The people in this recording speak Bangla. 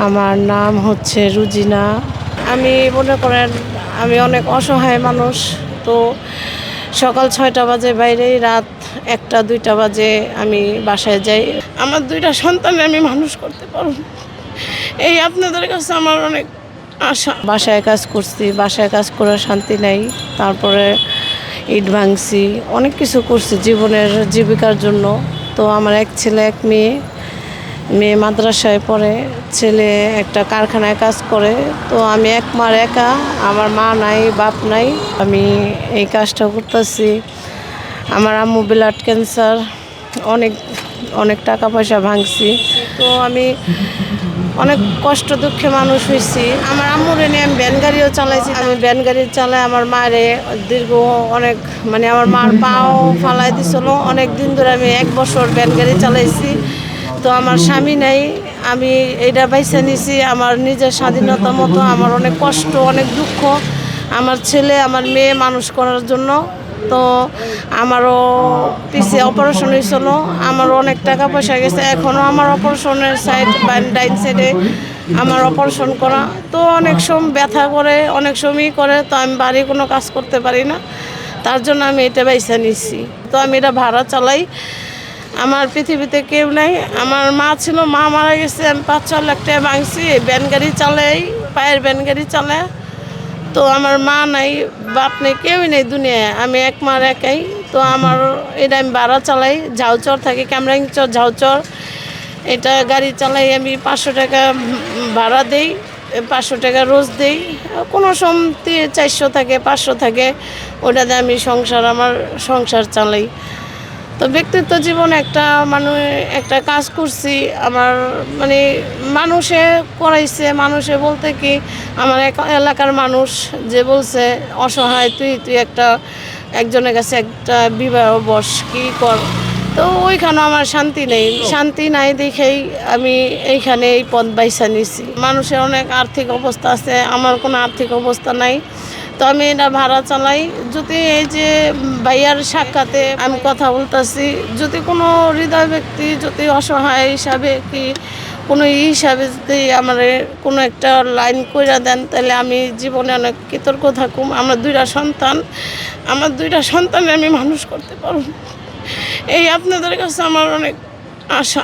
আমার নাম হচ্ছে রুজিনা। আমি মনে করেন আমি অনেক অসহায় মানুষ। তো সকাল ৬টা বাজে বাইরেই, রাত ১টা ২টা বাজে আমি বাসায় যাই। আমার ২টা সন্তান আমি মানুষ করতে পারব, এই আপনাদের কাছে আমার অনেক আশা। বাসায় কাজ করছি, বাসায় কাজ করে শান্তি নাই। তারপরে ইট ভাঙছি, অনেক কিছু করছি জীবনের জীবিকার জন্য। তো আমার এক ছেলে এক মেয়ে। মেয়ে মাদ্রাসায় পড়ে, ছেলে একটা কারখানায় কাজ করে। তো আমি এক মার একা, আমার মা নাই, বাপ নাই। আমি এই কাজটা করতেছি। আমার আম্মু ব্লাড ক্যান্সার, অনেক অনেক টাকা পয়সা ভাঙছি। তো আমি অনেক কষ্ট দুঃখে মানুষ হয়েছি। আমার আম্মুরে নিয়ে আমি ভ্যান গাড়িও চালাইছি। আমি ভ্যান গাড়ি চালাই আমার মায়েরে দীর্ঘ অনেক, মানে আমার মার পাও ফালাই দিছিল। অনেক দিন ধরে আমি 1 বছর ভ্যান গাড়ি চালাইছি। তো আমার স্বামী নাই, আমি এইটা বাইছে নিছি আমার নিজের স্বাধীনতা মতো। আমার অনেক কষ্ট, অনেক দুঃখ আমার ছেলে আমার মেয়ে মানুষ করার জন্য। তো আমারও পিছে অপারেশন হয়েছিল, আমারও অনেক টাকা পয়সা গেছে। এখনও আমার অপারেশনের সাইড বা ডাইন সাইডে আমার অপারেশন করা। তো অনেক সময় ব্যথা করে, অনেক সময়ই করে। তো আমি বাড়ি কোনো কাজ করতে পারি না, তার জন্য আমি এটা বাইছে নিচ্ছি। তো আমি এটা ভাড়া চালাই। আমার পৃথিবীতে কেউ নাই। আমার মা ছিল, মা মারা গেছে। আমি ৫-৬ লাখ টাকা ভাঙছি, ভ্যান গাড়ি চালাই, পায়ের ভ্যান গাড়ি চালাই। তো আমার মা নাই, বাপ নেই, কেউই নেই দুনিয়ায়। আমি এক মার একাই। তো আমার এটা আমি ভাড়া চালাই, ঝাউচর থাকি, ক্যামরাইংচর ঝাউচর। এটা গাড়ি চালাই আমি 500 টাকা ভাড়া দেই, 500 টাকা রোজ দেই। কোনো সময় 400 থাকে, 500 থাকে, ওটাতে আমি আমার সংসার চালাই। তো ব্যক্তিত্ব জীবনে একটা কাজ করছি আমার, মানে মানুষে করাইছে। মানুষে বলতে কি, আমার এলাকার মানুষ যে বলছে অসহায়, তুই একজনের কাছে একটা বিবাহ বস, কি কর। তো ওইখানেও আমার শান্তি নাই দেখেই আমি এইখানে এই পথ বাইছা নিছি। মানুষের অনেক আর্থিক অবস্থা আছে, আমার কোনো আর্থিক অবস্থা নাই। তো আমি এটা ভাড়া চালাই। যদি এই যে ভাইয়ার সাক্ষাতে আমি কথা বলতেছি, যদি কোনো হৃদয় ব্যক্তি যদি অসহায় হিসাবে কি কোনো হিসাবে যদি আমার কোনো একটা লাইন কইরা দেন, তাহলে আমি জীবনে অনেক কৃতজ্ঞ থাকুম। আমার 2টা সন্তান, আমার 2টা সন্তান আমি মানুষ করতে পারব, এই আপনাদের কাছে আমার অনেক আশা।